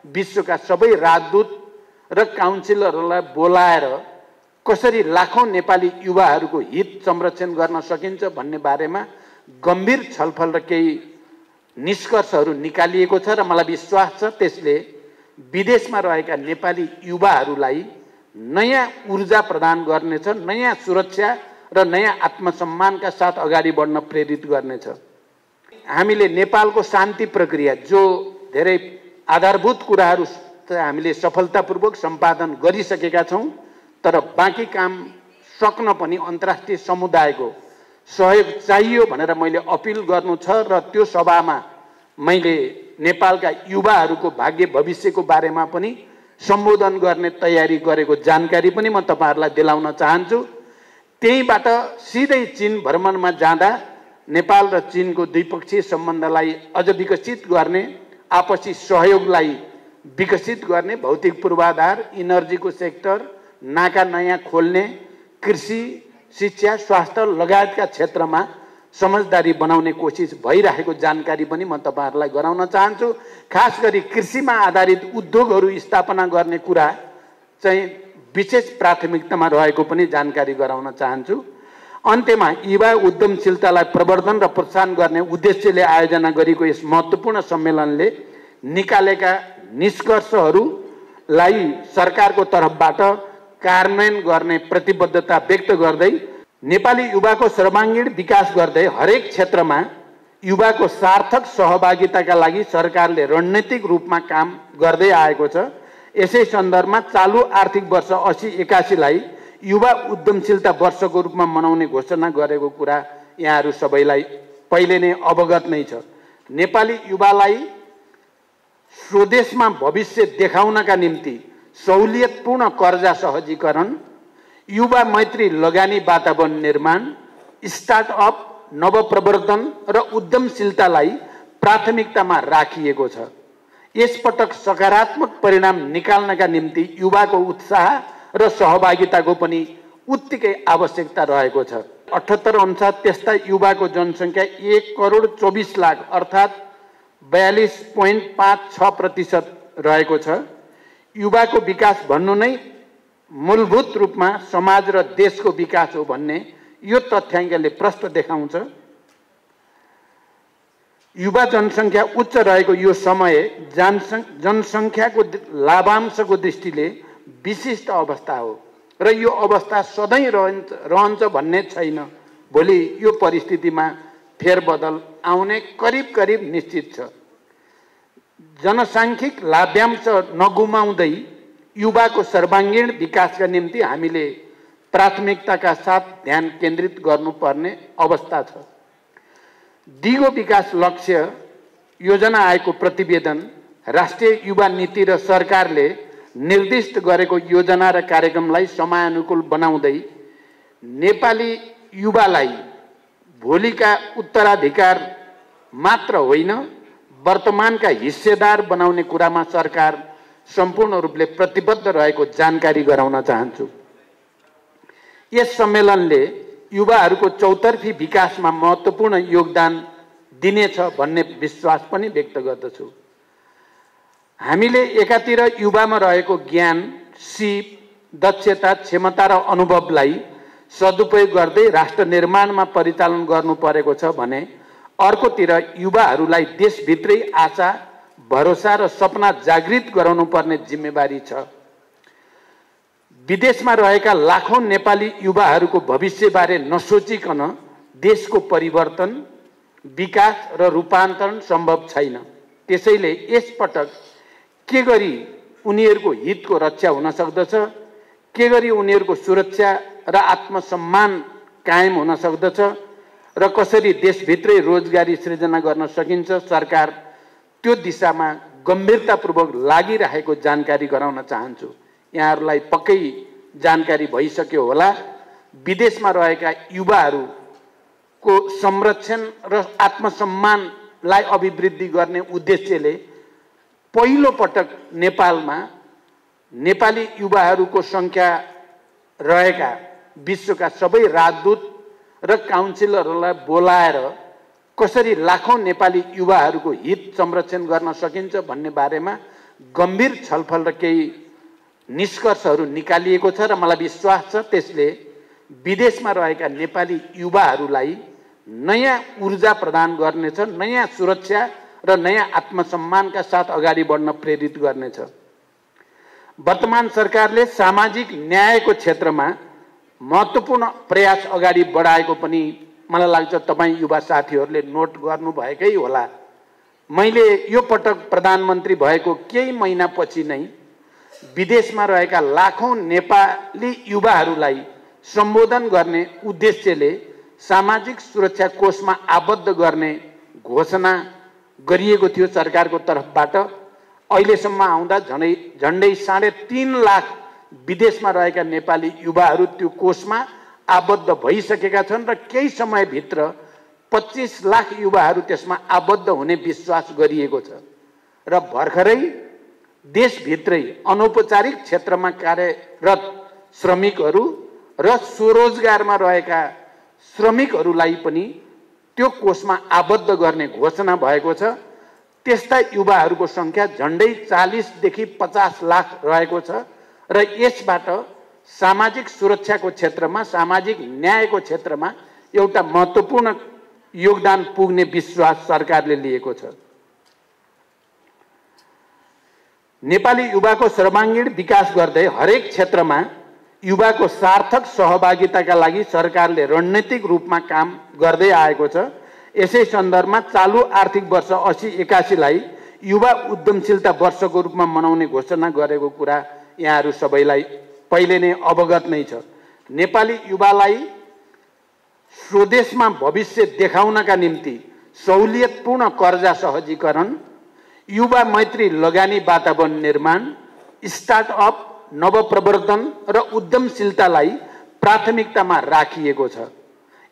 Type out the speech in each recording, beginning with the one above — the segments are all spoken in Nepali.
विश्वका सबै राजदूत र काउन्सिलरहरूलाई बोलाएर कसरी लाखौं नेपाली युवाहरूको हित संरक्षण गर्न सकिन्छ भन्ने बारेमा गम्भीर छलफल र केही निष्कर्षहरू निकालिएको छ र मलाई विश्वास छ त्यसले विदेशमा रहेका नेपाली युवाहरूलाई नयाँ ऊर्जा प्रदान गर्नेछ, नयाँ सुरक्षा र नयाँ आत्मसम्मानका साथ अगाडि बढ्न प्रेरित गर्नेछ। हामीले नेपालको शान्ति प्रक्रिया जो धेरै आधारभूत कुराहरू हामीले सफलतापूर्वक सम्पादन गरिसकेका छौं, तर बाँकी काम सक्न पनि अन्तर्राष्ट्रिय समुदायको सहयोग चाहियो भनेर मैले अपिल गर्नु छ र त्यो सभामा मैले नेपालका युवाहरूको भाग्य भविष्यको बारेमा पनि सम्बोधन गर्ने तयारी गरेको जानकारी पनि म तपाईहरुलाई दिलाउन चाहन्छु। त्यहीबाट सिधै चीन भ्रमणमा जाँदा नेपाल र चीनको द्विपक्षीय सम्बन्धलाई अझ विकसित गर्ने, आपसी सहयोगलाई विकसित गर्ने, भौतिक पूर्वाधार, इनर्जीको सेक्टर, नाका नयाँ खोल्ने, कृषि, शिक्षा, स्वास्थ्य लगायतका क्षेत्रमा समझदारी बनाउने कोसिस भइरहेको जानकारी पनि म तपाईहरुलाई गराउन चाहन्छु। खास गरी कृषिमा आधारित उद्योगहरू स्थापना गर्ने कुरा चाहिँ विशेष प्राथमिकतामा रहेको पनि जानकारी गराउन चाहन्छु। अन्त्यमा युवा उद्यमशीलतालाई प्रवर्धन र प्रोत्साहन गर्ने उद्देश्यले आयोजना गरेको यस महत्त्वपूर्ण सम्मेलनले निकालेका निष्कर्षहरूलाई सरकारको तर्फबाट कार्यान्वयन गर्ने प्रतिबद्धता व्यक्त गर्दै नेपाली युवाको सर्वाङ्गीण विकास गर्दै हरेक क्षेत्रमा युवाको सार्थक सहभागिताका लागि सरकारले रणनीतिक रूपमा काम गर्दै आएको छ। यसै सन्दर्भमा चालू आर्थिक वर्ष 80-81 लाई युवा उद्यमशीलता वर्षको रूपमा मनाउने घोषणा गरेको कुरा यहाँहरू सबैलाई पहिले नै अवगत नै छ। नेपाली युवालाई स्वदेशमा भविष्य देखाउनका निम्ति सहुलियतपूर्ण कर्जा सहजीकरण, युवा मैत्री लगानी वातावरण निर्माण, स्टार्टअप, नवप्रवर्धन र उद्यमशीलतालाई प्राथमिकतामा राखिएको छ। यसपटक सकारात्मक परिणाम निकाल्नका निम्ति युवाको उत्साह र सहभागिताको पनि उत्तिकै आवश्यकता रहेको छ। 78 अनुसार त्यस्ता युवाको जनसङ्ख्या 1,24,00,000 अर्थात् 42.56% रहेको छ। युवाको विकास भन्नु नै मूलभूत रूपमा समाज र देशको विकास हो भन्ने यो तथ्याङ्कले प्रष्ट देखाउँछ। युवा जनसङ्ख्या उच्च रहेको यो समय जनसङ्ख्याको लाभांशको दृष्टिले विशिष्ट अवस्था हो र यो अवस्था सधैँ रहन्छ भन्ने छैन। भोलि यो परिस्थितिमा फेरबदल आउने करिब निश्चित छ। जनसाङ्ख्यिक लाभ्यांश नगुमाउँदै युवाको सर्वाङ्गीण विकासका निम्ति हामीले प्राथमिकताका साथ ध्यान केन्द्रित गर्नुपर्ने अवस्था छ। दिगो विकास लक्ष्य योजना आएको प्रतिवेदन, राष्ट्रिय युवा नीति र सरकारले निर्दिष्ट गरेको योजना र कार्यक्रमलाई समयानुकूल बनाउँदै नेपाली युवालाई भोलिका उत्तराधिकार मात्र होइन वर्तमानका हिस्सेदार बनाउने कुरामा सरकार सम्पूर्ण रूपले प्रतिबद्ध रहेको जानकारी गराउन चाहन्छु। यस सम्मेलनले युवाहरूको चौतर्फी विकासमा महत्त्वपूर्ण योगदान दिनेछ भन्ने विश्वास पनि व्यक्त गर्दछु। हामीले एकातिर युवामा रहेको ज्ञान, सिप, दक्षता, क्षमता र अनुभवलाई सदुपयोग गर्दै राष्ट्र निर्माणमा परिचालन गर्नु परेको छ भने अर्कोतिर युवाहरूलाई देशभित्रै आशा, भरोसा र सपना जागृत गराउनु पर्ने जिम्मेवारी छ। विदेशमा रहेका लाखौं नेपाली युवाहरूको भविष्यबारे नसोचिकन देशको परिवर्तन, विकास र रूपान्तरण सम्भव छैन। त्यसैले यसपटक के गरी उनीहरूको हितको रक्षा हुन सक्दछ, के गरी उनीहरूको सुरक्षा र आत्मसम्मान कायम हुन सक्दछ र कसरी देशभित्रै रोजगारी सृजना गर्न सकिन्छ, सरकार त्यो दिशामा गम्भीरतापूर्वक लागिरहेको जानकारी गराउन चाहन्छु। यहाँहरूलाई पक्कै जानकारी भइसक्यो होला, विदेशमा रहेका युवाहरूको संरक्षण र आत्मसम्मानलाई अभिवृद्धि गर्ने उद्देश्यले पहिलो पटक नेपालमा नेपाली युवाहरूको संख्या रहेका विश्वका सबै राजदूत र काउन्सिलरहरूलाई बोलाएर कसरी लाखौं नेपाली युवाहरूको हित संरक्षण गर्न सकिन्छ भन्ने बारेमा गम्भीर छलफल र केही निष्कर्षहरू निकालिएको छ र मलाई विश्वास छ त्यसले विदेशमा रहेका नेपाली युवाहरूलाई नयाँ ऊर्जा प्रदान गर्नेछ, नयाँ सुरक्षा र नयाँ आत्मसम्मानका साथ अगाडि बढ्न प्रेरित गर्नेछ। वर्तमान सरकारले सामाजिक न्यायको क्षेत्रमा महत्त्वपूर्ण प्रयास अगाडि बढाएको पनि मलाई लाग्छ तपाईँ युवा साथीहरूले नोट गर्नुभएकै होला। मैले यो पटक प्रधानमन्त्री भएको केही महिनापछि नै विदेशमा रहेका लाखौं नेपाली युवाहरूलाई सम्बोधन गर्ने उद्देश्यले सामाजिक सुरक्षा कोषमा आबद्ध गर्ने घोषणा गरिएको थियो सरकारको तर्फबाट। अहिलेसम्म आउँदा झन्डै 3.5 लाख विदेशमा रहेका नेपाली युवाहरू त्यो कोषमा आबद्ध भइसकेका छन् र केही समयभित्र 25 लाख युवाहरू त्यसमा आबद्ध हुने विश्वास गरिएको छ। र भर्खरै देशभित्रै अनौपचारिक क्षेत्रमा कार्यरत श्रमिकहरू र स्वरोजगारमा रहेका श्रमिकहरूलाई पनि त्यो कोषमा आबद्ध गर्ने घोषणा भएको छ। त्यस्ता युवाहरूको संख्या झन्डै 40 देखि 50 लाख रहेको छ र यसबाट सामाजिक सुरक्षाको क्षेत्रमा, सामाजिक न्यायको क्षेत्रमा एउटा महत्त्वपूर्ण योगदान पुग्ने विश्वास सरकारले लिएको छ। नेपाली युवाको सर्वाङ्गीण विकास गर्दै हरेक क्षेत्रमा युवाको सार्थक सहभागिताका लागि सरकारले रणनीतिक रूपमा काम गर्दै आएको छ। यसै सन्दर्भमा चालू आर्थिक वर्ष 80-81 लाई युवा उद्यमशीलता वर्षको रूपमा मनाउने घोषणा गरेको कुरा यहाँहरू सबैलाई पहिले नै अवगत नै छ। नेपाली युवालाई स्वदेशमा भविष्य देखाउनका निम्ति सहुलियतपूर्ण कर्जा सहजीकरण, युवा मैत्री लगानी वातावरण निर्माण, स्टार्टअप, नवप्रवर्तन र उद्यमशीलतालाई प्राथमिकतामा राखिएको छ।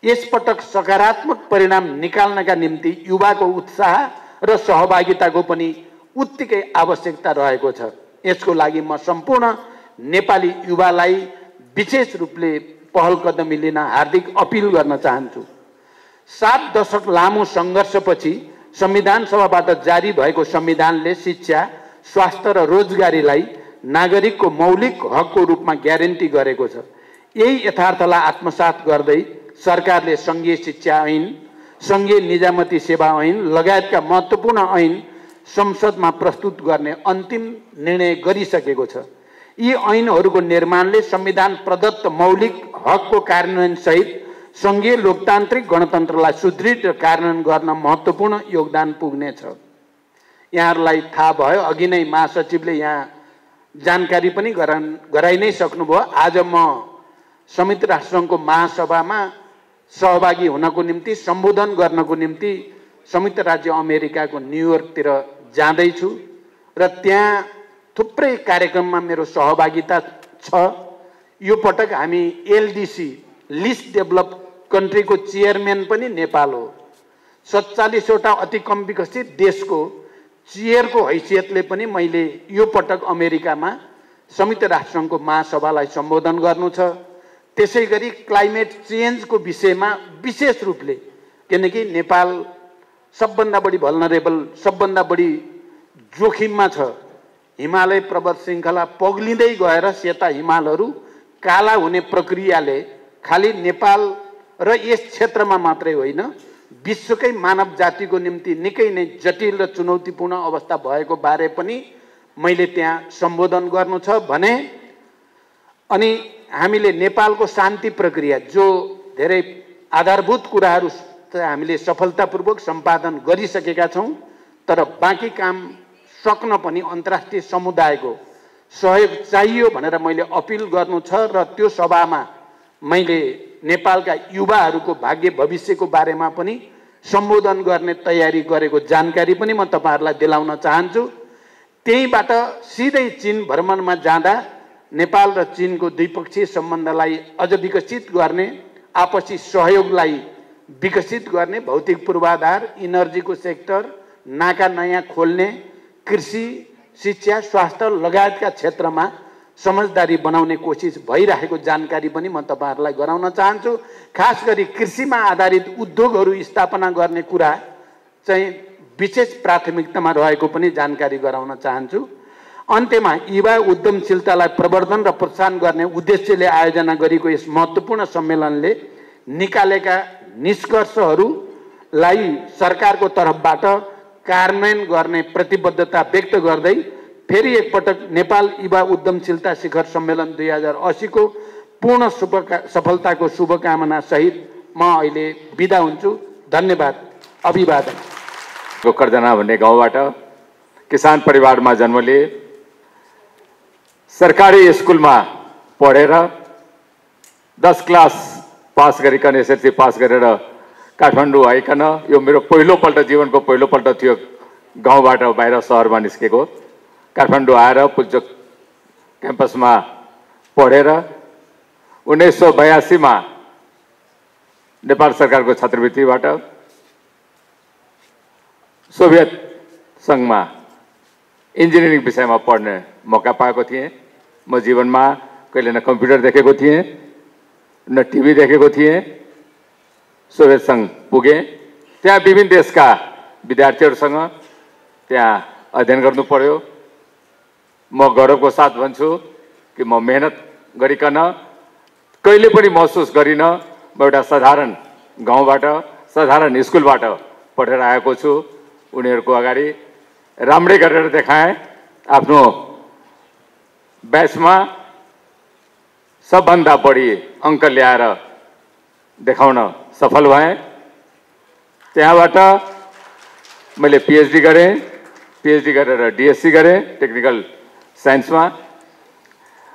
यसपटक सकारात्मक परिणाम निकाल्नका निम्ति युवाको उत्साह र सहभागिताको पनि उत्तिकै आवश्यकता रहेको छ। यसको लागि म सम्पूर्ण नेपाली युवालाई विशेष रूपले पहल कदमी लिन हार्दिक अपील गर्न चाहन्छु। 7 दशक लामो सङ्घर्षपछि संविधान सभाबाट जारी भएको संविधानले शिक्षा, स्वास्थ्य र रोजगारीलाई नागरिकको मौलिक हकको रूपमा ग्यारेन्टी गरेको छ। यही यथार्थलाई आत्मसात गर्दै सरकारले संघीय शिक्षा ऐन, संघीय निजामती सेवा ऐन लगायतका महत्त्वपूर्ण ऐन संसदमा प्रस्तुत गर्ने अन्तिम निर्णय गरिसकेको छ। यी ऐनहरूको निर्माणले संविधान प्रदत्त मौलिक हकको कार्यान्वयन सहित संघीय लोकतान्त्रिक गणतन्त्रलाई सुदृढ र कार्यान्वयन गर्न महत्त्वपूर्ण योगदान पुग्नेछ। यहाँहरूलाई थाहा भयो, अघि नै महासचिवले यहाँ जानकारी पनि गराइ नै सक्नुभयो। आज म संयुक्त राष्ट्रसङ्घको महासभामा सहभागी हुनको निम्ति, सम्बोधन गर्नको निम्ति संयुक्त राज्य अमेरिकाको न्युयोर्कतिर जाँदैछु र त्यहाँ थुप्रै कार्यक्रममा मेरो सहभागिता छ। यो पटक हामी एलडीसी लिस्ट डेभलप कन्ट्रीको चेयरम्यान पनि नेपाल हो। 47 वटा अति कम विकसित देशको चेयरको हैसियतले पनि मैले यो पटक अमेरिकामा संयुक्त राष्ट्रसङ्घको महासभालाई सम्बोधन गर्नु छ। त्यसै गरी क्लाइमेट चेन्जको विषयमा विशेष रूपले, किनकि नेपाल सबभन्दा बढी भल्नरेबल, सबभन्दा बढी जोखिममा छ। हिमालय पर्वत श्रृङ्खला पग्लिँदै गएर सेता हिमालहरू काला हुने प्रक्रियाले खालि नेपाल र यस क्षेत्रमा मात्रै होइन, विश्वकै मानव जातिको निम्ति निकै नै जटिल र चुनौतीपूर्ण अवस्था भएको बारे पनि मैले त्यहाँ सम्बोधन गर्नु छ भने। अनि हामीले नेपालको शान्ति प्रक्रिया, जो धेरै आधारभूत कुराहरू हामीले सफलतापूर्वक सम्पादन गरिसकेका छौँ, तर बाँकी काम सक्न पनि अन्तर्राष्ट्रिय समुदायको सहयोग चाहियो भनेर मैले अपिल गर्नु छ। र त्यो सभामा मैले नेपालका युवाहरूको भाग्य भविष्यको बारेमा पनि सम्बोधन गर्ने तयारी गरेको जानकारी पनि म तपाईहरुलाई दिलाउन चाहन्छु। त्यहीबाट सिधै चीन भ्रमणमा जाँदा नेपाल र चीनको द्विपक्षीय सम्बन्धलाई अझ विकसित गर्ने, आपसी सहयोगलाई विकसित गर्ने, भौतिक पूर्वाधार, इनर्जीको सेक्टर, नाका नयाँ खोल्ने, कृषि, शिक्षा, स्वास्थ्य लगायतका क्षेत्रमा समझदारी बनाउने कोसिस भइरहेको जानकारी पनि म तपाईहरुलाई गराउन चाहन्छु। खास गरी कृषिमा आधारित उद्योगहरू स्थापना गर्ने कुरा चाहिँ विशेष प्राथमिकतामा रहेको पनि जानकारी गराउन चाहन्छु। अन्त्यमा युवा उद्यमशीलतालाई प्रवर्धन र प्रोत्साहन गर्ने उद्देश्यले आयोजना गरेको यस महत्त्वपूर्ण सम्मेलनले निकालेका निष्कर्षहरूलाई सरकारको तर्फबाट कार्यान्वयन गर्ने प्रतिबद्धता व्यक्त गर्दै फेरि एकपटक नेपाल युवा उद्यमशीलता शिखर सम्मेलन 2080 को पूर्ण सफलताको शुभकामना सहित म अहिले बिदा हुन्छु। धन्यवाद। अभिवादन। गोकर्जना भन्ने गाउँबाट किसान परिवारमा जन्म लिए, सरकारी स्कुलमा पढेर 10 क्लास पास गरिकन एसएलसी पास गरेर काठमाडौँ आइकन यो मेरो पहिलोपल्ट जीवनको पहिलोपल्ट थियो गाउँबाट बाहिर सहरमा निस्केको। काठमाडौँ आएर पुल्चोक क्याम्पसमा पढेर 1982 मा नेपाल सरकारको छात्रवृत्तिबाट सोभियत संघमा इन्जिनियरिङ विषयमा पढ्ने मौका पाएको थिएँ। म जीवनमा कहिले न कम्प्युटर देखेको थिएँ न टिभी देखेको थिएँ। सोभियत संघ पुगेँ, त्यहाँ विभिन्न देशका विद्यार्थीहरूसँग त्यहाँ अध्ययन गर्नु पर्यो। म गौरवको साथ भन्छु कि म मेहनत गरिकन कहिले पनि महसुस गरिनँ म एउटा साधारण गाउँबाट साधारण स्कुलबाट पढेर आएको छु। उनीहरूको अगाडि राम्रै गरेर देखाएँ। आफ्नो ब्याचमा सबभन्दा बढी अङ्क ल्याएर देखाउन सफल भएँ। त्यहाँबाट मैले पिएचडी गरेँ, पिएचडी गरेर डिएससी गरेँ टेक्निकल साइन्समा।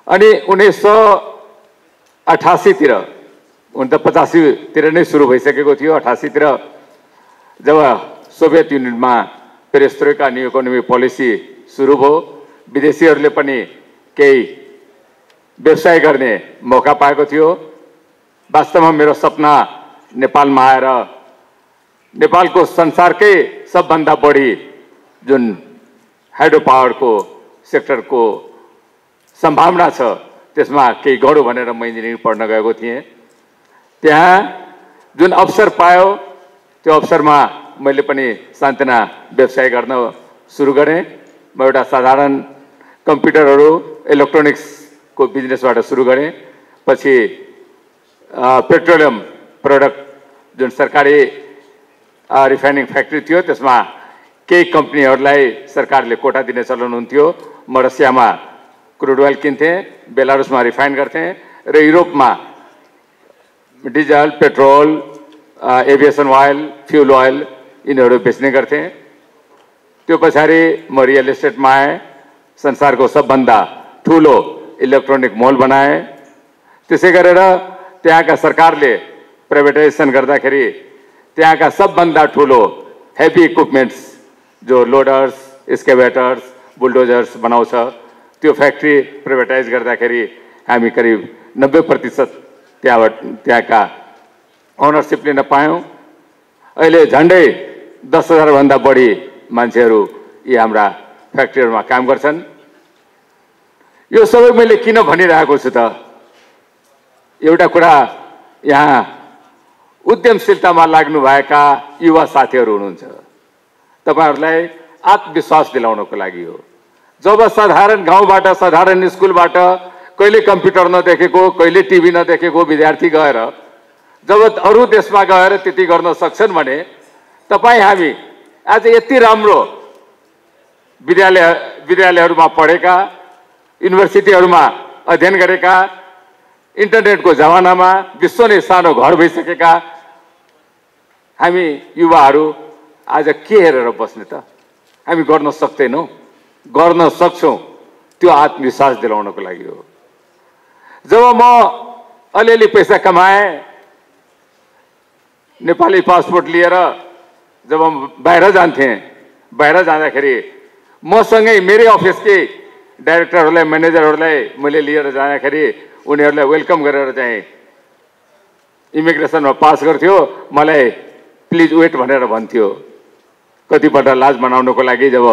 अनि 1988 तिर, हुन त 85 तिर नै सुरु भइसकेको थियो। 88 तिर जब सोभियत युनियनमा पेरेस्ट्रोइका न्यू इकोनोमी पोलिसी सुरु भयो, विदेशीहरूले पनि केही व्यवसाय गर्ने मौका पाएको थियो। वास्तवमा मेरो सपना नेपालमा आएर नेपालको संसारकै सबभन्दा बढी जुन हाइड्रो पावरको सेक्टरको सम्भावना छ त्यसमा केही गरौँ भनेर म इन्जिनियरिङ पढ्न गएको थिएँ। त्यहाँ जुन अवसर पायो त्यो अवसरमा मैले पनि सान्त्वना व्यवसाय गर्न सुरु गरेँ। म एउटा साधारण कम्प्युटरहरू इलेक्ट्रोनिक्सको बिजनेसबाट सुरु गरेँ। पछि पेट्रोलियम प्रोडक्ट जुन सरकारी रिफाइनिङ फ्याक्ट्री थियो त्यसमा केही कम्पनीहरूलाई सरकारले कोटा दिने चलन हुन्थ्यो। म रसियामा क्रुड ओइल किन्थेँ, बेलारुसमा रिफाइन गर्थेँ र युरोपमा diesel, petrol, aviation oil, fuel oil यिनीहरू बेच्ने गर्थेँ। त्यो पछाडि म रियल एस्टेटमा आएँ, संसारको सबभन्दा ठुलो इलेक्ट्रोनिक मल बनाएँ। त्यसै गरेर त्यहाँका सरकारले प्राइभेटाइजेसन गर्दाखेरि त्यहाँका सबभन्दा ठुलो हेभी इक्विपमेन्ट्स जो लोडर्स, एक्सकेभेटर्स, बुलडोजर्स बनाउँछ त्यो फ्याक्ट्री प्राइभेटाइज गर्दाखेरि हामी करिब 90% त्यहाँका ओनरसिप लिन पायौँ। अहिले झन्डै 10,000 भन्दा बढी मान्छेहरू यी हाम्रा फ्याक्ट्रीहरूमा काम गर्छन्। यो सबै मैले किन भनिरहेको छु त, एउटा कुरा, यहाँ उद्यमशीलतामा लाग्नुभएका युवा साथीहरू हुनुहुन्छ, तपाईहरूलाई आत्मविश्वास दिलाउनको लागि हो। जब साधारण गाउँबाट साधारण स्कुलबाट कहिले कम्प्युटर नदेखेको कहिले टिभी नदेखेको विद्यार्थी गएर जब अरू देशमा गएर त्यति गर्न सक्छन् भने तपाईँ हामी आज यति राम्रो विद्यालयहरूमा पढेका, युनिभर्सिटीहरूमा अध्ययन गरेका, इन्टरनेटको जमानामा विश्व नै सानो घर भइसकेका हामी युवाहरू आज के हेरेर बस्ने त? हामी गर्न सक्दैनौँ, गर्न सक्छौँ। त्यो आत्मविश्वास दिलाउनको लागि हो। जब म अलिअलि पैसा कमाएँ, नेपाली पासपोर्ट लिएर जब बाहिर जान्थेँ, बाहिर जाँदाखेरि मसँगै मेरै अफिसकै डाइरेक्टरहरूलाई, म्यानेजरहरूलाई मैले लिएर जाँदाखेरि उनीहरूलाई वेलकम गरेर चाहिँ इमिग्रेसनमा पास गर्थ्यो। मलाई प्लिज वेट भनेर भन्थ्यो। कतिपल्ट लाज बनाउनको लागि जब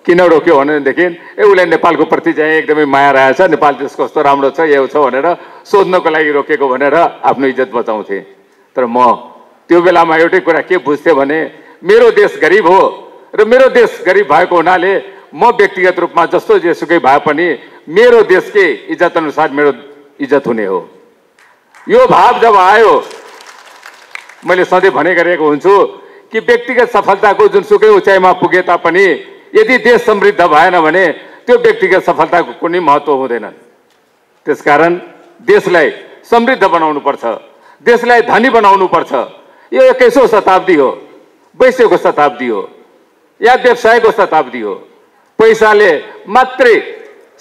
किन रोक्यो भनेदेखि उसले नेपालको प्रति चाहिँ एकदमै माया रहेछ, नेपाल देश कस्तो राम्रो छ, यो छ भनेर सोध्नको लागि रोकेको भनेर आफ्नो इज्जत बचाउँथेँ। तर म त्यो बेलामा एउटै कुरा के बुझ्थेँ भने मेरो देश गरिब हो र मेरो देश गरिब भएको हुनाले म व्यक्तिगत रूपमा जस्तो जेसुकै भए पनि मेरो देशकै इज्जत अनुसार मेरो इज्जत हुने हो। यो भाव जब आयो, मैले सधैँ भने गरेको हुन्छु कि व्यक्तिगत सफलताको जुनसुकै उचाइमा पुगे तापनि यदि देश समृद्ध भएन भने त्यो व्यक्तिगत सफलताको कुनै महत्त्व हुँदैन। त्यसकारण देशलाई समृद्ध बनाउनु पर्छ, देशलाई धनी बनाउनु पर्छ। यो 21औं शताब्दी हो, 22औं शताब्दी हो या व्यवसायको शताब्दी हो। पैसाले मात्रै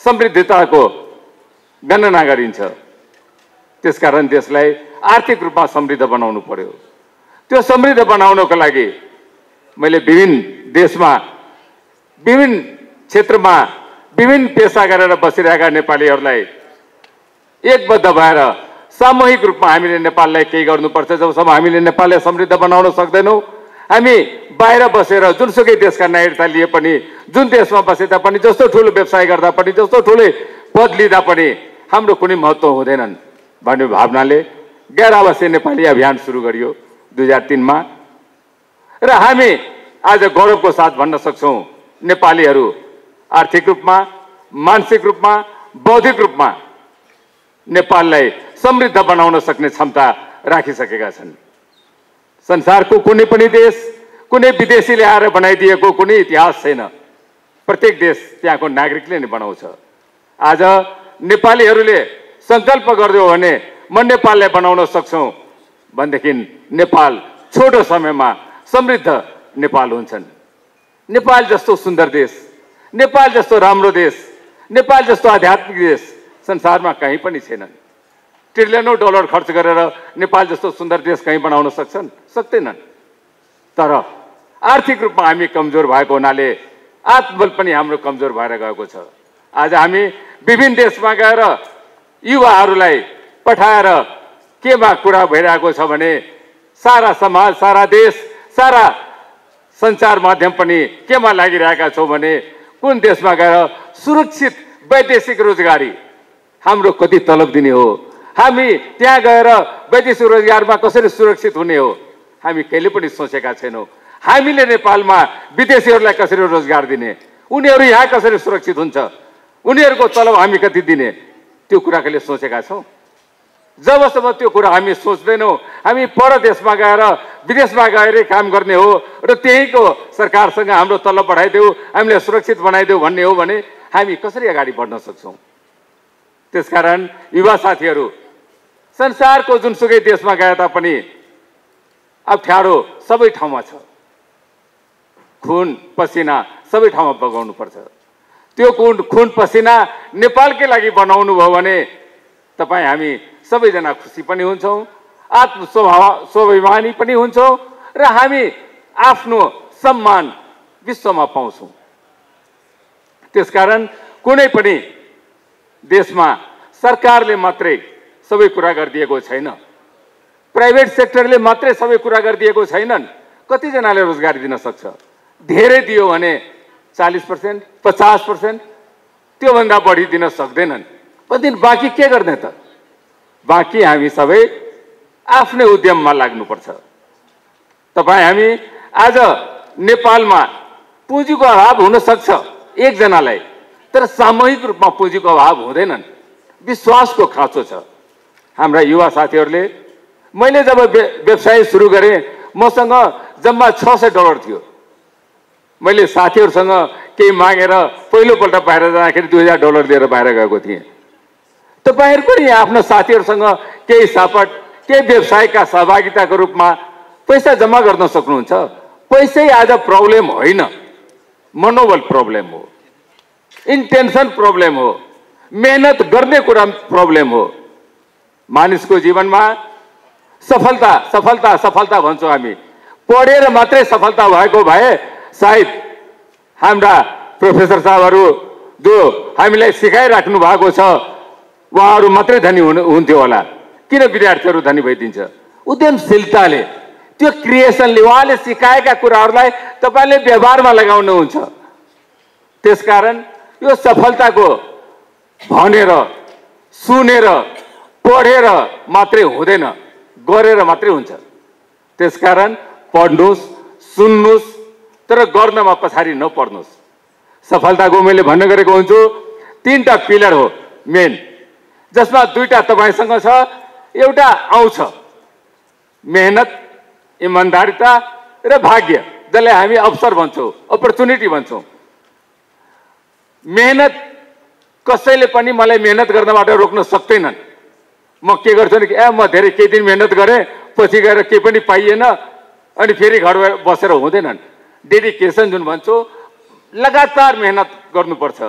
समृद्धताको गणना गरिन्छ। त्यसकारण देशलाई आर्थिक रूपमा समृद्ध बनाउनु पर्यो। त्यो समृद्ध बनाउनको लागि मैले विभिन्न देशमा, विभिन्न क्षेत्रमा, विभिन्न पेसा गरेर बसिरहेका नेपालीहरूलाई एकबद्ध भएर सामूहिक रूपमा हामीले नेपाललाई केही गर्नुपर्छ। जबसम्म हामीले नेपाललाई समृद्ध बनाउन सक्दैनौँ, हामी बाहिर बसेर जुनसुकै देशका नागरिकता लिए पनि, जुन देशमा बसे तापनि, जस्तो ठुलो व्यवसाय गर्दा पनि, जस्तो ठुलै पद लिँदा पनि हाम्रो कुनै महत्त्व हुँदैनन् भन्ने भावनाले गैर आवासीय नेपाली अभियान सुरु गरियो 2003 मा। र हामी आज गौरवको साथ भन्न सक्छौँ नेपालीहरू आर्थिक रूपमा, मानसिक रूपमा, बौद्धिक रूपमा नेपाललाई समृद्ध बनाउन सक्ने क्षमता राखिसकेका छन्। संसारको कुनै पनि देश, कुनै विदेशीले आएर बनाइदिएको कुनै इतिहास छैन। प्रत्येक देश त्यहाँको नागरिकले नै बनाउँछ। आज नेपालीहरूले सङ्कल्प गरिदियो भने म नेपाललाई बनाउन सक्छौँ भनेदेखि नेपाल छोटो समयमा समृद्ध नेपाल हुन्छन्। नेपाल जस्तो सुन्दर देश, नेपाल जस्तो राम्रो देश, नेपाल जस्तो आध्यात्मिक देश संसारमा कहीँ पनि छैनन्। ट्रिलियनौं डलर खर्च गरेर नेपाल जस्तो सुन्दर देश कहीँ बनाउन सक्छन्? सक्दैनन्। तर आर्थिक रूपमा हामी कमजोर भएको हुनाले आत्मबल पनि हाम्रो कमजोर भएर गएको छ। आज हामी विभिन्न देशमा गएर युवाहरूलाई पठाएर केमा कुरा भइरहेको छ भने सारा समाज, सारा देश, सारा सञ्चार माध्यम पनि केमा लागिरहेका छौँ भने कुन देशमा गएर सुरक्षित वैदेशिक रोजगारी, हाम्रो कति तलब दिने हो, हामी त्यहाँ गएर वैदेशिक रोजगारमा कसरी सुरक्षित हुने हो, हामी कहिले पनि सोचेका छैनौँ। हामीले नेपालमा विदेशीहरूलाई कसरी रोजगार दिने, उनीहरू यहाँ कसरी सुरक्षित हुन्छ, उनीहरूको तलब हामी कति दिने, त्यो कुरा कहिले सोचेका छौँ? जबसम्म त्यो कुरा हामी सोच्दैनौँ, हामी परदेशमा गएर, विदेशमा गएर काम गर्ने हो र त्यहीँको सरकारसँग हाम्रो तलब बढाइदेऊ, हामीले सुरक्षित बनाइदेऊ भन्ने हो भने हामी कसरी अगाडि बढ्न सक्छौँ? त्यसकारण युवा साथीहरू संसारको जुनसुकै देशमा गए तापनि अप्ठ्यारो सबै ठाउँमा छ। खुन पसिना सबै ठाउँमा बगाउनु पर्छ। त्यो खुन पसिना नेपालकै लागि बनाउनु भयो भने तपाईँ हामी सबैजना खुसी पनि हुन्छौँ, स्वाभिमानी पनि हुन्छौँ र हामी आफ्नो सम्मान विश्वमा पाउँछौँ। त्यसकारण कुनै पनि देशमा सरकारले मात्रै सबै कुरा गरिदिएको छैन, प्राइभेट सेक्टरले मात्रै सबै कुरा गरिदिएको छैनन्। कतिजनाले रोजगारी दिन सक्छ? धेरै दियो भने 40%, 50%, त्योभन्दा बढी दिन सक्दैनन्। बाँकी के गर्ने त? बाँकी हामी सबै आफ्नै उद्यममा लाग्नुपर्छ। तपाईँ हामी आज नेपालमा पुँजीको अभाव हुन सक्छ एकजनालाई, तर सामूहिक रूपमा पुँजीको अभाव हुँदैनन्। विश्वासको खाँचो छ। हाम्रा युवा साथीहरूले, मैले जब व्यवसाय सुरु गरेँ मसँग जम्मा $600 थियो। मैले साथीहरूसँग केही मागेर पहिलोपल्ट बाहिर जाँदाखेरि $2000 लिएर बाहिर गएको थिएँ। तपाईँहरू पनि आफ्नो साथीहरूसँग केही सापट, केही व्यवसायका सहभागिताको रूपमा पैसा जम्मा गर्न सक्नुहुन्छ। पैसै आज प्रब्लम होइन, मनोबल प्रब्लम हो, इन्टेन्सन प्रब्लम हो, मेहनत गर्ने कुरा प्रब्लम हो। मानिसको जीवनमा सफलता सफलता सफलता भन्छौँ हामी। पढेर मात्रै सफलता भएको भए सायद हाम्रा प्रोफेसर साहबहरू जो हामीलाई सिकाइराख्नु भएको छ उहाँहरू मात्रै धनी हुन्थ्यो होला। किन विद्यार्थीहरू धनी भइदिन्छ? उद्यमशीलताले, त्यो क्रिएसनले, उहाँले सिकाएका कुराहरूलाई तपाईँले व्यवहारमा लगाउनुहुन्छ। त्यसकारण यो सफलताको भनेर, सुनेर, पढेर मात्रै हुँदैन, गरेर मात्रै हुन्छ। त्यसकारण पढ्नुहोस्, सुन्नुहोस्, तर गर्नमा पछाडि नपर्नुहोस्। सफलताको मैले भन्ने गरेको हुन्छु 3टा पिलर हो मेन, जसमा 2टा तपाईसँग छ। एउटा आउँछ मेहनत, इमानदारिता र भाग्य, जसलाई हामी अवसर भन्छौँ, अपर्च्युनिटी भन्छौँ। मेहनत कसैले पनि मलाई मेहनत गर्नबाट रोक्न सक्दैनन्। म के गर्छु नि, म धेरै केही दिन मेहनत गरेँ, पछि गएर केही पनि पाइएन अनि फेरि घर बसेर हुँदैनन्। डेडिकेसन जुन भन्छु, लगातार मेहनत गर्नुपर्छ।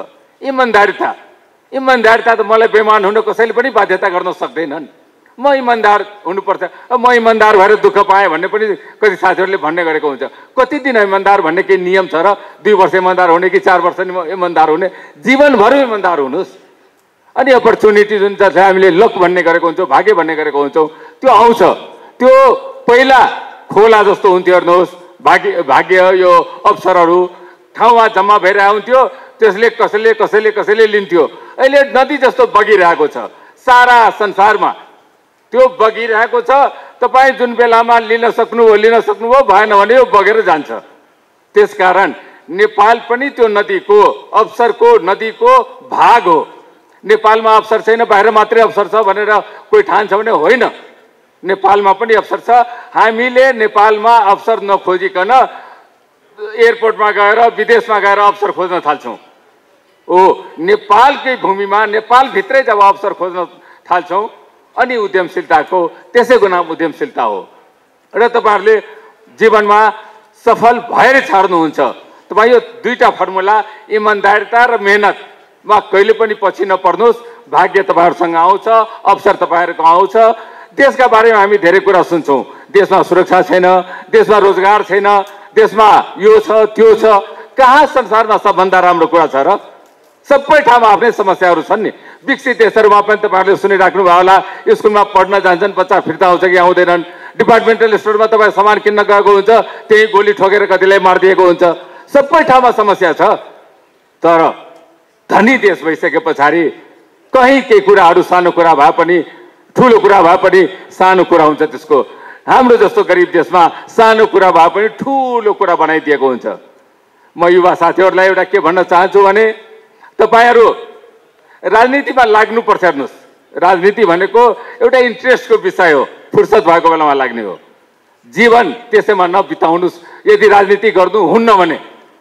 इमान्दारिता त मलाई बेइमान हुन कसैले पनि बाध्यता गर्न सक्दैनन्। म इमान्दार हुनुपर्छ। म इमान्दार भएर दुःख पाएँ भन्ने पनि कति साथीहरूले भन्ने गरेको हुन्छ। कति दिन इमान्दार भन्ने केही नियम छ र? 2 वर्ष इमान्दार हुने कि 4 वर्ष इमान्दार हुने? जीवनभर इमान्दार हुनुहोस्। अनि अपर्च्युनिटी जुन चाहिँ हामीले लक भन्ने गरेको हुन्छौँ, भाग्य भन्ने गरेको हुन्छौँ, त्यो आउँछ। त्यो पहिला खोला जस्तो हुन्थ्यो, हेर्नुहोस्, भाग्य यो अवसरहरू ठाउँमा जम्मा भएर आउँथ्यो, त्यसले कसैले लिन्थ्यो। अहिले नदी जस्तो बगिरहेको छ सारा संसारमा, त्यो बगिरहेको छ। तपाईँ जुन बेलामा लिन सक्नुभयो, भएन भने यो बगेर जान्छ। त्यसकारण नेपाल पनि त्यो नदीको, अवसरको नदीको भाग हो। नेपालमा अवसर छैन, बाहिर मात्रै अवसर छ भनेर कोही ठान्छ भने होइन। नेपालमा पनि अवसर छ। हामीले नेपालमा अवसर नखोजिकन एयरपोर्टमा गएर विदेशमा गएर अवसर खोज्न थाल्छौँ। नेपालकै भूमिमा, नेपालभित्रै जब अवसर खोज्न थाल्छौँ अनि उद्यमशीलताको, त्यसैको नाम उद्यमशीलता हो। र तपाईँहरूले जीवनमा सफल भएर छाड्नुहुन्छ। तपाईँ यो 2टा फर्मुला, इमान्दारिता र मेहनतमा कहिले पनि पछि नपर्नुहोस्। भाग्य तपाईँहरूसँग आउँछ, अवसर तपाईँहरूको आउँछ। देशका बारेमा हामी धेरै कुरा सुन्छौँ। देशमा सुरक्षा छैन, देशमा रोजगार छैन, देशमा यो छ त्यो छ। कहाँ संसारमा सबभन्दा राम्रो कुरा छ र? सबै ठाउँमा आफ्नै समस्याहरू छन् नि। विकसित देशहरूमा पनि तपाईँहरूले सुनिराख्नु भयो होला, स्कुलमा पढ्न जान्छन्, बच्चा फिर्ता आउँछ कि आउँदैनन्। डिपार्टमेन्टल स्टोरमा तपाईँ सामान किन्न गएको हुन्छ, त्यही गोली ठोकेर कतिलाई मारिदिएको हुन्छ। सबै ठाउँमा समस्या छ। तर धनी देश भइसके पछाडि कहीँ केही कुराहरू सानो कुरा भए पनि, ठुलो कुरा भए पनि सानो कुरा हुन्छ त्यसको। हाम्रो जस्तो गरिब देशमा सानो कुरा भए पनि ठुलो कुरा बनाइदिएको हुन्छ। म युवा साथीहरूलाई एउटा के भन्न चाहन्छु भने, तपाईहरू राजनीतिमा लाग्नुपर्छ। हेर्नुहोस्, राजनीति भनेको एउटा इन्ट्रेस्टको विषय हो, फुर्सद भएको बेलामा लाग्ने हो। जीवन त्यसैमा नबिताउनुहोस्। यदि राजनीति गर्नुहुन्न भने,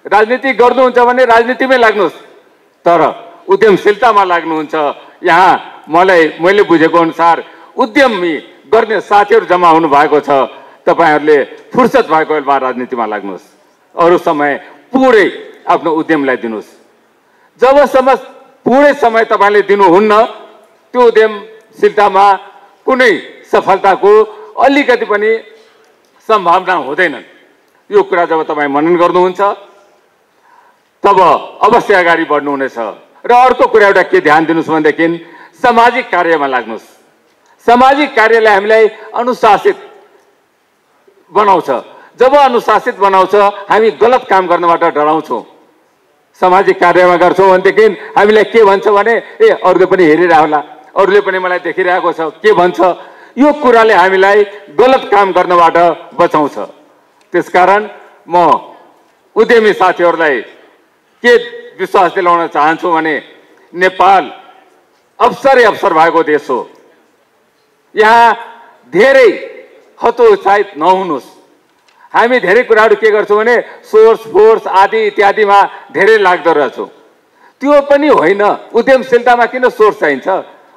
राजनीति गर्नुहुन्छ भने राजनीतिमै लाग्नुहोस्, तर उद्यमशीलतामा लाग्नुहुन्छ। यहाँ मैले बुझेको अनुसार उद्यमी गर्ने साथीहरू जम्मा हुनु भएको छ। तपाईँहरूले फुर्सद भएको बेलामा राजनीतिमा लाग्नुहोस्। अरू समय पुरै आफ्नो उद्यमलाई दिनुहोस्। जबसम्म पुरै समय तपाईँले दिनुहुन्न, त्यो उद्यमशीलतामा कुनै सफलताको अलिकति पनि सम्भावना हुँदैनन्। यो कुरा जब तपाईँ मनन गर्नुहुन्छ तब अवश्य अगाडि बढ्नुहुनेछ। र अर्को कुरा एउटा के ध्यान दिनुहोस् भनेदेखि, सामाजिक कार्यमा लाग्नुहोस्। सामाजिक कार्यले हामीलाई अनुशासित बनाउँछ। जब अनुशासित बनाउँछ, हामी गलत काम गर्नबाट डराउँछौँ। सामाजिक कार्यमा गर्छौँ भनेदेखि हामीलाई के भन्छ भने, अरूले पनि हेरिरहेको होला, अरूले पनि मलाई देखिरहेको छ, के भन्छ, यो कुराले हामीलाई गलत काम गर्नबाट बचाउँछ। त्यसकारण म उद्यमी साथीहरूलाई के विश्वास दिलाउन चाहन्छु भने, नेपाल अवसर भएको देश हो। यहाँ धेरै हतोत्साहित नहुनुहोस्। हामी धेरै कुराहरू के गर्छौँ भने सोर्स फोर्स आदि इत्यादिमा धेरै लाग्दो रहेछौँ। त्यो पनि होइन। उद्यमशीलतामा किन सोर्स चाहिन्छ?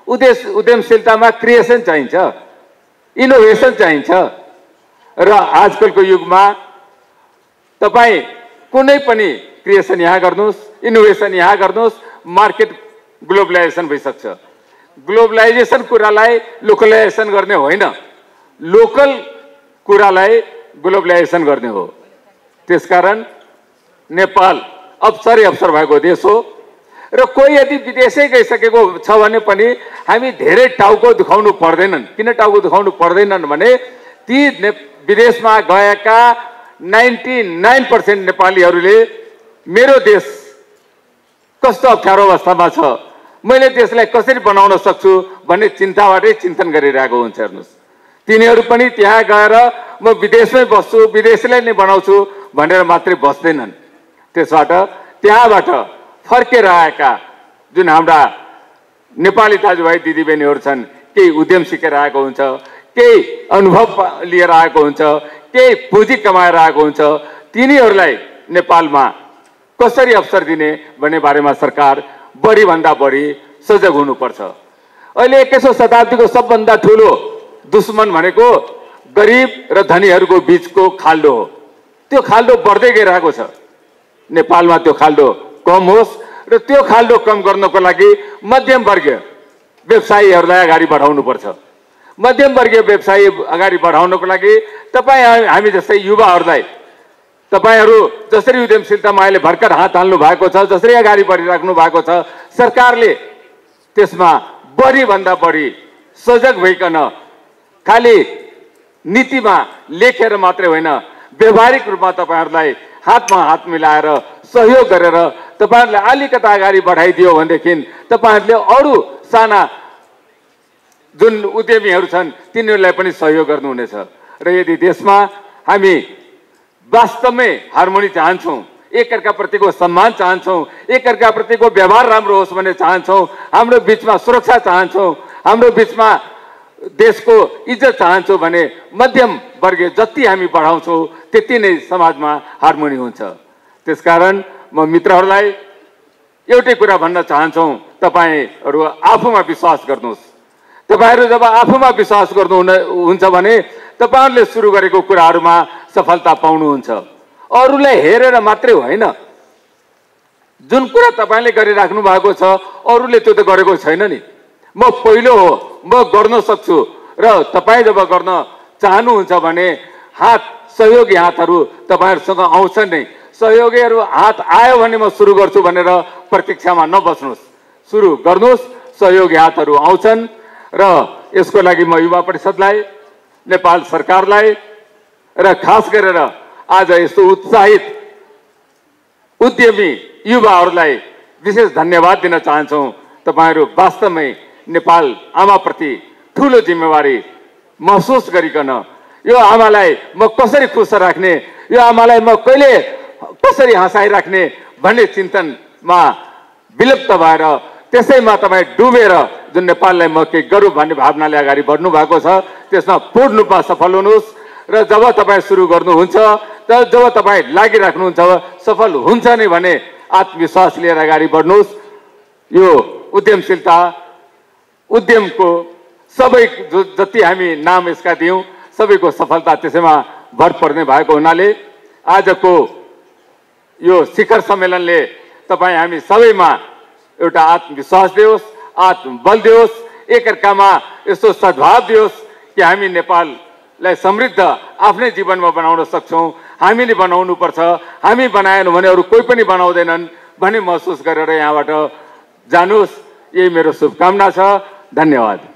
उद्यमशीलतामा क्रिएसन चाहिन्छ, इनोभेसन चाहिन्छ। र आजकलको युगमा तपाईँ कुनै पनि क्रिएसन यहाँ गर्नुहोस्, इनोभेसन यहाँ गर्नुहोस्, मार्केट ग्लोबलाइजेसन भइसक्छ। ग्लोबलाइजेसन कुरालाई लोकलाइजेसन गर्ने होइन, लोकल कुरालाई ग्लोबलाइजेसन गर्ने हो। त्यसकारण नेपाल अवसर भएको देश हो। र कोही यदि विदेशै गइसकेको छ भने पनि हामी धेरै टाउको दुखाउनु पर्दैनन्। किन टाउको दुखाउनु पर्दैनन् भने ती विदेशमा गएका 99% नेपालीहरूले मेरो देश कस्तो अप्ठ्यारो अवस्थामा छ, मैले देशलाई कसरी बनाउन सक्छु भन्ने चिन्ताबाटै चिन्तन गरिरहेको हुन्छ। हेर्नुहोस्, तिनीहरू पनि त्यहाँ गएर म विदेशमै बस्छु, विदेशलाई नै बनाउँछु भनेर मात्रै बस्दैनन्। त्यसबाट त्यहाँबाट फर्केर आएका जुन हाम्रा नेपाली दाजुभाइ दिदीबहिनीहरू छन्, केही उद्यम सिकेर आएको हुन्छ, केही अनुभव लिएर आएको हुन्छ, केही पुँजी कमाएर आएको हुन्छ, तिनीहरूलाई नेपालमा कसरी अवसर दिने भन्ने बारेमा सरकार बढीभन्दा बढी सजग हुनुपर्छ। अहिले 21औं शताब्दीको सबभन्दा ठुलो दुश्मन भनेको गरिब र धनीहरूको बीचको खाल्डो हो। त्यो खाल्डो बढ्दै गइरहेको छ। नेपालमा त्यो खाल्डो कम होस् र त्यो खाल्डो कम गर्नको लागि मध्यमवर्गीय व्यवसायीहरूलाई अगाडि बढाउनुपर्छ। मध्यमवर्गीय व्यवसायी अगाडि बढाउनको लागि तपाईँ हामी जस्तै युवाहरूलाई, तपाईहरू जसरी उद्यमशीलतामा अहिले भर्खर हात हाल्नु भएको छ, जसरी अगाडि बढिराख्नु भएको छ, सरकारले त्यसमा बढीभन्दा बढी सजग भइकन खालि नीतिमा लेखेर मात्रै होइन, व्यवहारिक रूपमा तपाईहरूलाई हातमा हात मिलाएर सहयोग गरेर तपाईहरूले अलिकता अगाडि बढाइदियो भनेदेखि तपाईहरूले अरू साना जुन उद्यमीहरू छन् तिनीहरूलाई पनि सहयोग गर्नुहुनेछ। र यदि देशमा हामी वास्तवमै हार्मोनी चाहन्छौँ, एकअर्काप्रतिको सम्मान चाहन्छौँ, एकअर्काप्रतिको व्यवहार राम्रो होस् भन्ने चाहन्छौँ, हाम्रो बिचमा सुरक्षा चाहन्छौँ, हाम्रो बिचमा देशको इज्जत चाहन्छौँ भने मध्यम वर्गीय जति हामी बढाउँछौँ त्यति नै समाजमा हार्मोनी हुन्छ। त्यसकारण म मित्रहरूलाई एउटै कुरा भन्न चाहन्छौँ, तपाईँहरू आफूमा विश्वास गर्नुहोस्। तपाईहरू जब आफूमा विश्वास गर्नुहुन्छ भने तपाईहरूले सुरु गरेको कुराहरूमा सफलता पाउनुहुन्छ। अरूलाई हेरेर मात्रै होइन, जुन कुरा तपाईँले गरिराख्नु भएको छ अरूले त्यो त गरेको छैन नि, म पहिलो हो, म गर्न सक्छु। र तपाईँ जब गर्न चाहनुहुन्छ भने हात सहयोगी हातहरू तपाईँहरूसँग आउँछन् नै। सहयोगीहरू हात आयो भने म सुरु गर्छु भनेर प्रतीक्षामा नबस्नुहोस्, सुरु गर्नुहोस्। सहयोगी हातहरू आउँछन् र यसको लागि म युवा परिषदलाई, नेपाल सरकारलाई र खास गरेर आज यस्तो उत्साहित उद्यमी युवाहरूलाई विशेष धन्यवाद दिन चाहन्छौँ। तपाईहरू वास्तवमै नेपाल आमाप्रति ठुलो जिम्मेवारी महसुस गरिकन यो आमालाई म कसरी खुस राख्ने, यो आमालाई म कहिले कसरी हँसाइराख्ने भन्ने चिन्तनमा विलुप्त भएर त्यसैमा तपाईँ डुबेर जुन नेपाललाई म केही गरौँ भन्ने भावनाले अगाडि बढ्नु भएको छ त्यसमा पूर्ण रूपमा सफल हुनुहोस्। र जब तपाईँ सुरु गर्नुहुन्छ, जब तपाईँ लागिराख्नुहुन्छ सफल हुन्छ नै भने आत्मविश्वास लिएर अगाडि बढ्नुहोस्। यो उद्यमशीलता, उद्यमको सबै जति हामी नाम यसका दियौँ सबैको सफलता त्यसैमा भर पर्ने भएको हुनाले आजको यो शिखर सम्मेलनले तपाईँ हामी सबैमा एउटा आत्मविश्वास दियोस्, आत्मबल दियोस्, एकअर्कामा यस्तो सद्भाव दियोस् कि हामी नेपाललाई समृद्ध आफ्नै जीवनमा बनाउन सक्छौँ। हामीले बनाउनुपर्छ, हामी बनाएनौँ भने अरू कोही पनि बनाउँदैनन् भन्ने महसुस गरेर यहाँबाट जानुहोस्। यही मेरो शुभकामना छ। धन्यवाद।